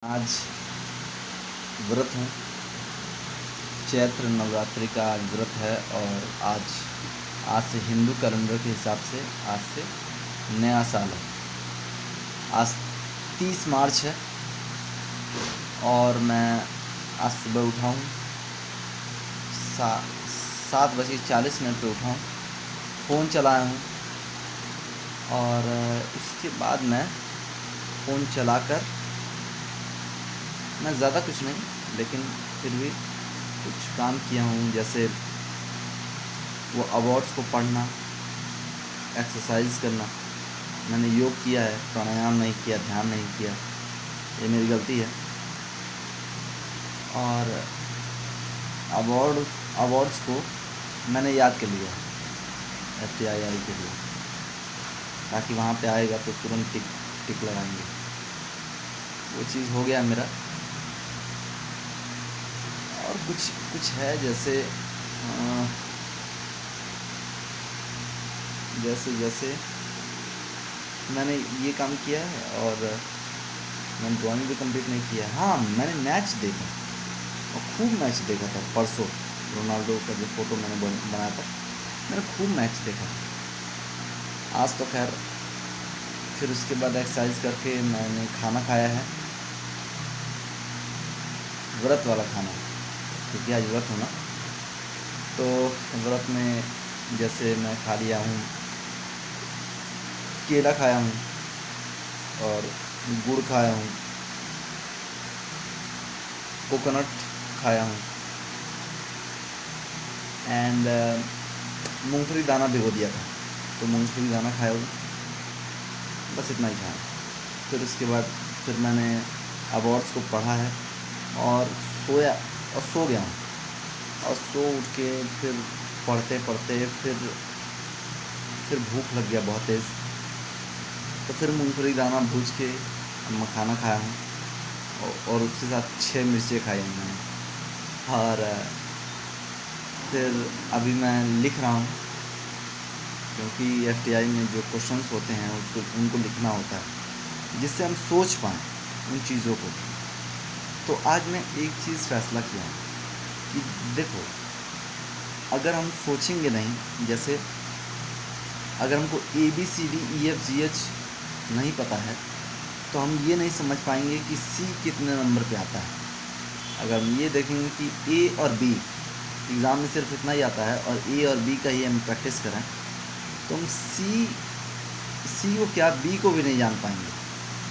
आज व्रत हूँ। चैत्र नवरात्रि का आज व्रत है और आज से हिंदू कैलेंडर के हिसाब से आज से नया साल है। आज 30 मार्च है और मैं आज सुबह उठा हूँ 7:40 पे उठा हूँ। फ़ोन चलाया हूँ और उसके बाद मैं फ़ोन चलाकर मैं ज़्यादा कुछ नहीं लेकिन फिर भी कुछ काम किया हूँ, जैसे वो अवार्ड्स को पढ़ना, एक्सरसाइज करना। मैंने योग किया है, प्राणायाम नहीं किया, ध्यान नहीं किया, ये मेरी गलती है। और अवार्ड्स को मैंने याद कर लिया FTII के लिए, ताकि वहाँ पे आएगा तो तुरंत टिक लगाएंगे। वो चीज़ हो गया मेरा। और कुछ है जैसे मैंने ये काम किया है और मैंने ड्राइंग भी कंप्लीट नहीं किया। हाँ, मैंने मैच देखा और खूब मैच देखा था। परसों रोनाल्डो का जो फ़ोटो मैंने बनाया था, मैंने खूब मैच देखा। आज तो खैर फिर उसके बाद एक्सरसाइज करके मैंने खाना खाया है, व्रत वाला खाना, क्योंकि आज व्रत होना। तो व्रत में जैसे मैं खा लिया हूँ, केला खाया हूँ और गुड़ खाया हूँ, कोकोनट खाया हूँ एंड मूंगफली दाना भिगो दिया था, तो मूंगफली दाना खाया हूँ। बस इतना ही खाया। फिर उसके बाद फिर मैंने अवार्ड्स को पढ़ा है और सोया और सो गया हूँ। और सो उठ के फिर पढ़ते पढ़ते फिर भूख लग गया बहुत तेज़, तो फिर मूंगफली दाना भूज के मखाना खाया हूँ और उसके साथ 6 मिर्चें खाई हैं मैंने। और फिर अभी मैं लिख रहा हूँ, क्योंकि FTI में जो क्वेश्चंस होते हैं उनको लिखना होता है, जिससे हम सोच पाएँ उन चीज़ों को। तो आज मैं एक चीज़ फ़ैसला किया हूँ कि देखो, अगर हम सोचेंगे नहीं, जैसे अगर हमको ABCDEFGH नहीं पता है तो हम ये नहीं समझ पाएंगे कि C कितने नंबर पे आता है। अगर हम ये देखेंगे कि A और B एग्ज़ाम में सिर्फ इतना ही आता है और A और B का ही हम प्रैक्टिस करें, तो हम C को क्या B को भी नहीं जान पाएंगे,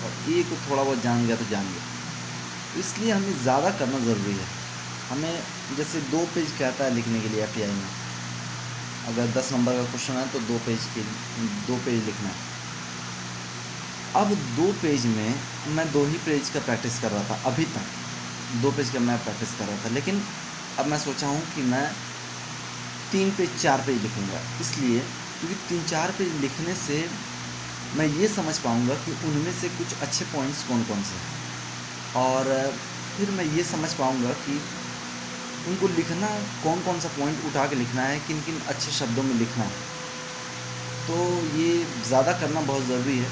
और A को थोड़ा बहुत जान गया तो जान गया। तो इसलिए हमें ज़्यादा करना ज़रूरी है। हमें जैसे 2 पेज कहता है लिखने के लिए FTI में, अगर 10 नंबर का क्वेश्चन है तो 2 पेज लिखना है। अब 2 पेज में मैं 2 ही पेज का प्रैक्टिस कर रहा था, अभी तक 2 पेज का मैं प्रैक्टिस कर रहा था, लेकिन अब मैं सोचा हूँ कि मैं 3 पेज 4 पेज लिखूँगा। इसलिए क्योंकि 3-4 पेज लिखने से मैं ये समझ पाऊँगा कि उनमें से कुछ अच्छे पॉइंट्स कौन-कौन से हैं, और फिर मैं ये समझ पाऊँगा कि उनको लिखना कौन-कौन सा पॉइंट उठा के लिखना है, किन-किन अच्छे शब्दों में लिखना है। तो ये ज़्यादा करना बहुत ज़रूरी है,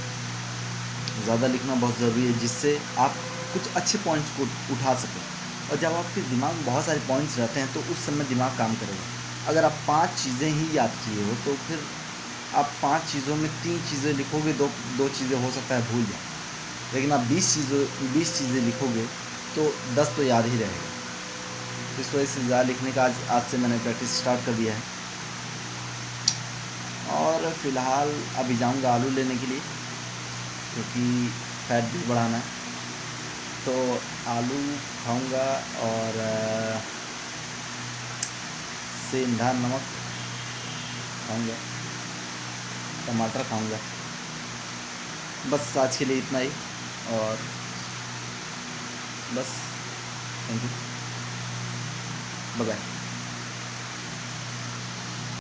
ज़्यादा लिखना बहुत ज़रूरी है, जिससे आप कुछ अच्छे पॉइंट्स को उठा सकें। और जब आपके दिमाग में बहुत सारे पॉइंट्स रहते हैं तो उस समय दिमाग काम करेगा। अगर आप 5 चीज़ें ही याद किए हो तो फिर आप 5 चीज़ों में 3 चीज़ें लिखोगे, दो चीज़ें हो सकता है भूल जाए, लेकिन आप 20 चीज़ें लिखोगे तो 10 तो याद ही रहेगा। इस वजह से ज़्यादा लिखने का आज से मैंने प्रैक्टिस स्टार्ट कर दिया है। और फ़िलहाल अभी जाऊंगा आलू लेने के लिए, क्योंकि फैट भी बढ़ाना है, तो आलू खाऊंगा और सेंधा नमक खाऊंगा, टमाटर खाऊंगा। बस आज के लिए इतना ही, और बस थैंक यू, बाय बाय।